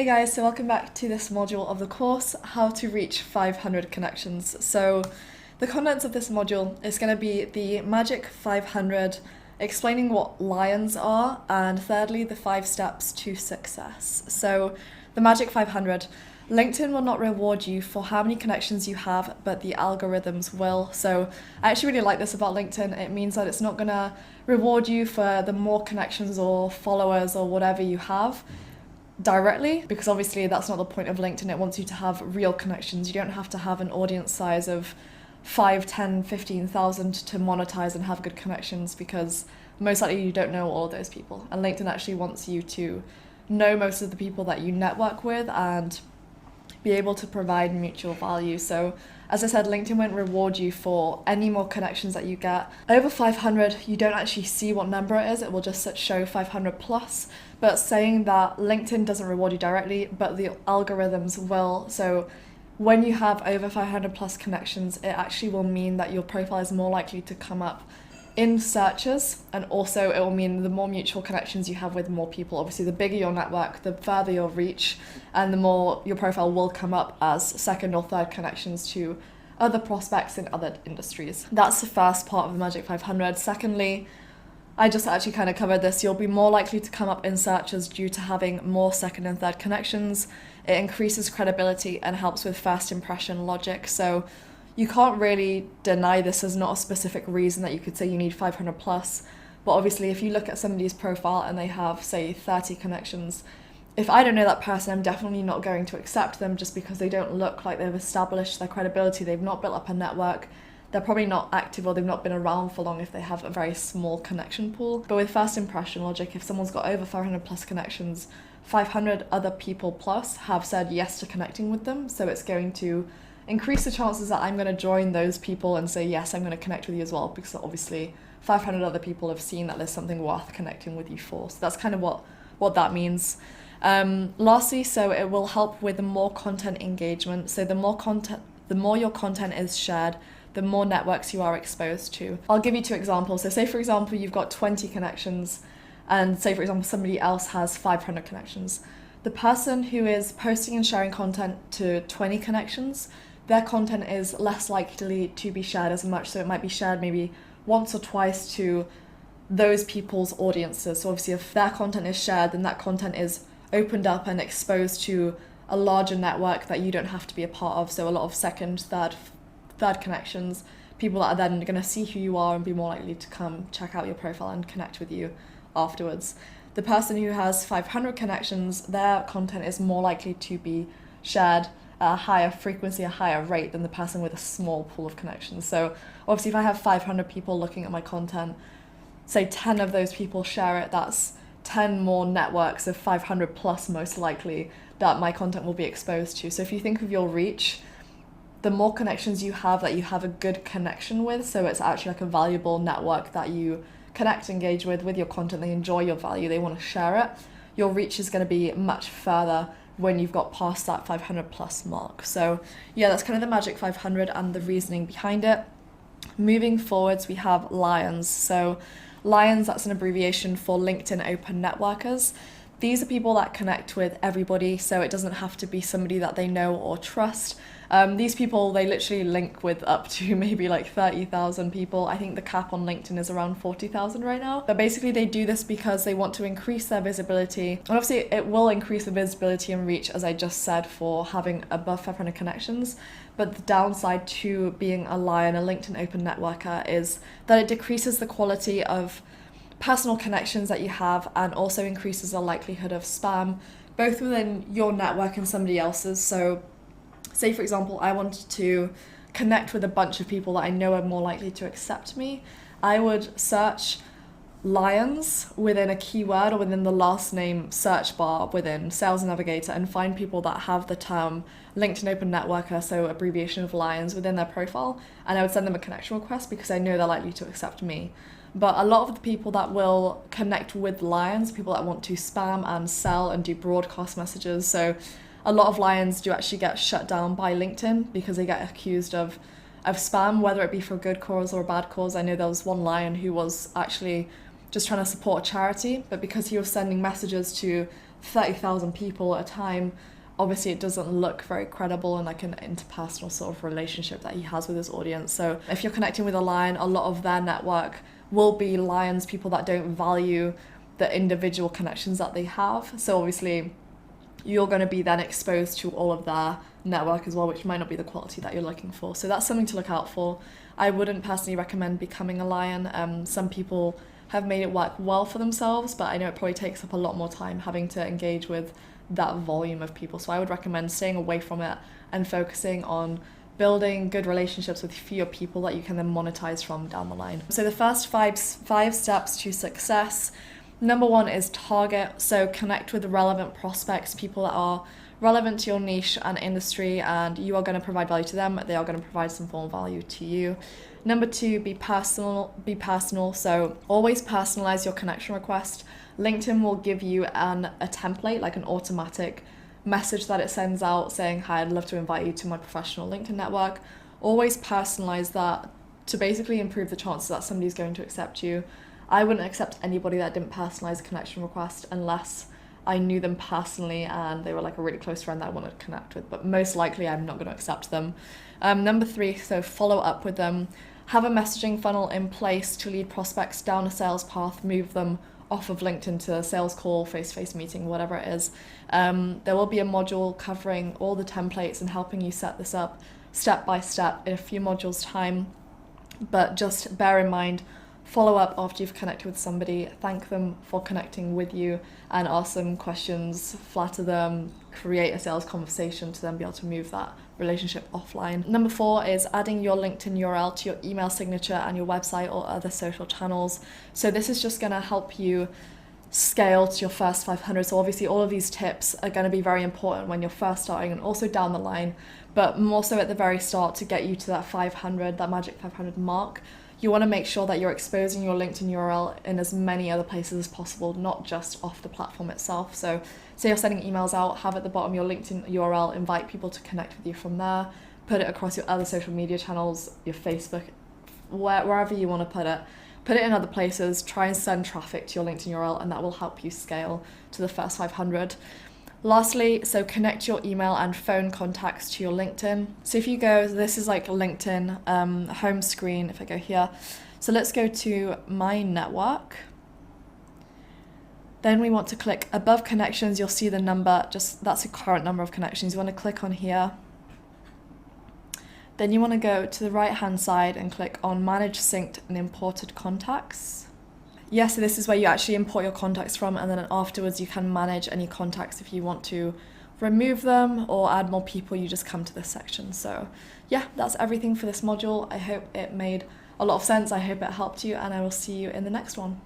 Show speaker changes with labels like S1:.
S1: Hey guys, so welcome back to this module of the course, How to Reach 500 Connections. So the contents of this module is going to be the Magic 500, explaining what lions are, and thirdly, the 5 steps to success. So the Magic 500, LinkedIn will not reward you for how many connections you have, but the algorithms will. So I actually really like this about LinkedIn. It means that it's not going to reward you for the more connections or followers or whatever you have directly, because obviously that's not the point of LinkedIn. It wants you to have real connections. You don't have to have an audience size of 5, 10, 15,000 to monetize and have good connections, because most likely you don't know all of those people. And LinkedIn actually wants you to know most of the people that you network with and be able to provide mutual value. So as I said, LinkedIn won't reward you for any more connections that you get. Over 500, you don't actually see what number it is. It will just show 500 plus, but saying that LinkedIn doesn't reward you directly, but the algorithms will. So when you have over 500 plus connections, it actually will mean that your profile is more likely to come up in searches, and also it will mean the more mutual connections you have with more people. Obviously, the bigger your network, the further your reach, and the more your profile will come up as second or third connections to other prospects in other industries. That's the first part of the Magic 500. Secondly, I just actually kind of covered this. You'll be more likely to come up in searches due to having more second and third connections. It increases credibility and helps with first impression logic. So you can't really deny this as not a specific reason that you could say you need 500 plus. But obviously, if you look at somebody's profile and they have, say, 30 connections, if I don't know that person, I'm definitely not going to accept them just because they don't look like they've established their credibility. They've not built up a network. They're probably not active, or they've not been around for long if they have a very small connection pool. But with first impression logic, if someone's got over 500 plus connections, 500 other people plus have said yes to connecting with them. So it's going to increase the chances that I'm going to join those people and say, yes, I'm going to connect with you as well, because obviously 500 other people have seen that there's something worth connecting with you for. So that's kind of what that means. Lastly, so it will help with the more content engagement. So the more your content is shared, the more networks you are exposed to. I'll give you 2 examples. So say, for example, you've got 20 connections, and say, for example, somebody else has 500 connections. The person who is posting and sharing content to 20 connections, their content is less likely to be shared as much. So it might be shared maybe once or twice to those people's audiences. So obviously if their content is shared, then that content is opened up and exposed to a larger network that you don't have to be a part of. So a lot of second, third connections, people that are then going to see who you are and be more likely to come check out your profile and connect with you afterwards. The person who has 500 connections, their content is more likely to be shared at a higher frequency, a higher rate than the person with a small pool of connections. So obviously if I have 500 people looking at my content, say 10 of those people share it, that's 10 more networks of 500 plus most likely that my content will be exposed to. So if you think of your reach, the more connections you have that you have a good connection with, so it's actually like a valuable network that you connect, engage with your content, they enjoy your value, they want to share it, your reach is going to be much further when you've got past that 500 plus mark. So yeah, that's kind of the Magic 500 and the reasoning behind it. Moving forwards, we have Lions. So Lions, that's an abbreviation for LinkedIn Open Networkers. These are people that connect with everybody, so it doesn't have to be somebody that they know or trust. These people, they literally link with up to maybe like 30,000 people. I think the cap on LinkedIn is around 40,000 right now. But basically they do this because they want to increase their visibility. And obviously it will increase the visibility and reach, as I just said, for having above 500 connections. But the downside to being a Lion, a LinkedIn Open Networker, is that it decreases the quality of personal connections that you have, and also increases the likelihood of spam, both within your network and somebody else's. So say, for example, I wanted to connect with a bunch of people that I know are more likely to accept me. I would search Lions within a keyword or within the last name search bar within Sales Navigator and find people that have the term LinkedIn Open Networker, so abbreviation of Lions, within their profile, and I would send them a connection request because I know they're likely to accept me. But a lot of the people that will connect with Lions, people that want to spam and sell and do broadcast messages, so a lot of Lions do actually get shut down by LinkedIn because they get accused of spam, whether it be for a good cause or a bad cause. I know there was one Lion who was actually just trying to support a charity, but because he was sending messages to 30,000 people at a time, obviously it doesn't look very credible and like an interpersonal sort of relationship that he has with his audience. So if you're connecting with a lion, a lot of their network will be lions, people that don't value the individual connections that they have. So obviously you're going to be then exposed to all of their network as well, which might not be the quality that you're looking for. So that's something to look out for. I wouldn't personally recommend becoming a lion. Some people have made it work well for themselves, but I know it probably takes up a lot more time having to engage with that volume of people. So I would recommend staying away from it and focusing on building good relationships with fewer people that you can then monetize from down the line. So the first five steps to success. Number one is target. So connect with relevant prospects, people that are relevant to your niche and industry, and you are going to provide value to them. They are going to provide some form of value to you. Number two, be personal. So always personalize your connection request. LinkedIn will give you a template, like an automatic message that it sends out saying, hi, I'd love to invite you to my professional LinkedIn network. Always personalize that to basically improve the chances that somebody's going to accept you. I wouldn't accept anybody that didn't personalize a connection request unless I knew them personally and they were like a really close friend that I wanted to connect with, but most likely I'm not going to accept them. Number three, so follow up with them. Have a messaging funnel in place to lead prospects down a sales path, move them off of LinkedIn to a sales call, face-to-face meeting, whatever it is. There will be a module covering all the templates and helping you set this up step by step in a few modules time, but just bear in mind, follow up after you've connected with somebody, thank them for connecting with you and ask them questions, flatter them, create a sales conversation to then be able to move that relationship offline. Number four is adding your LinkedIn URL to your email signature and your website or other social channels. So this is just going to help you scale to your first 500. So obviously all of these tips are going to be very important when you're first starting and also down the line, but more so at the very start to get you to that 500, that magic 500 mark. You want to make sure that you're exposing your LinkedIn URL in as many other places as possible, not just off the platform itself. So say you're sending emails out, have at the bottom your LinkedIn URL, invite people to connect with you from there, put it across your other social media channels, your Facebook, wherever you want to put it in other places, try and send traffic to your LinkedIn URL, and that will help you scale to the first 500. Lastly, so connect your email and phone contacts to your LinkedIn. So if you go, this is like LinkedIn home screen, if I go here. So let's go to my network. Then we want to click above connections. You'll see the number, that's the current number of connections. You want to click on here. Then you want to go to the right hand side and click on manage synced and imported contacts. Yeah, so this is where you actually import your contacts from, and then afterwards you can manage any contacts. If you want to remove them or add more people, you just come to this section. So yeah, that's everything for this module. I hope it made a lot of sense. I hope it helped you, and I will see you in the next one.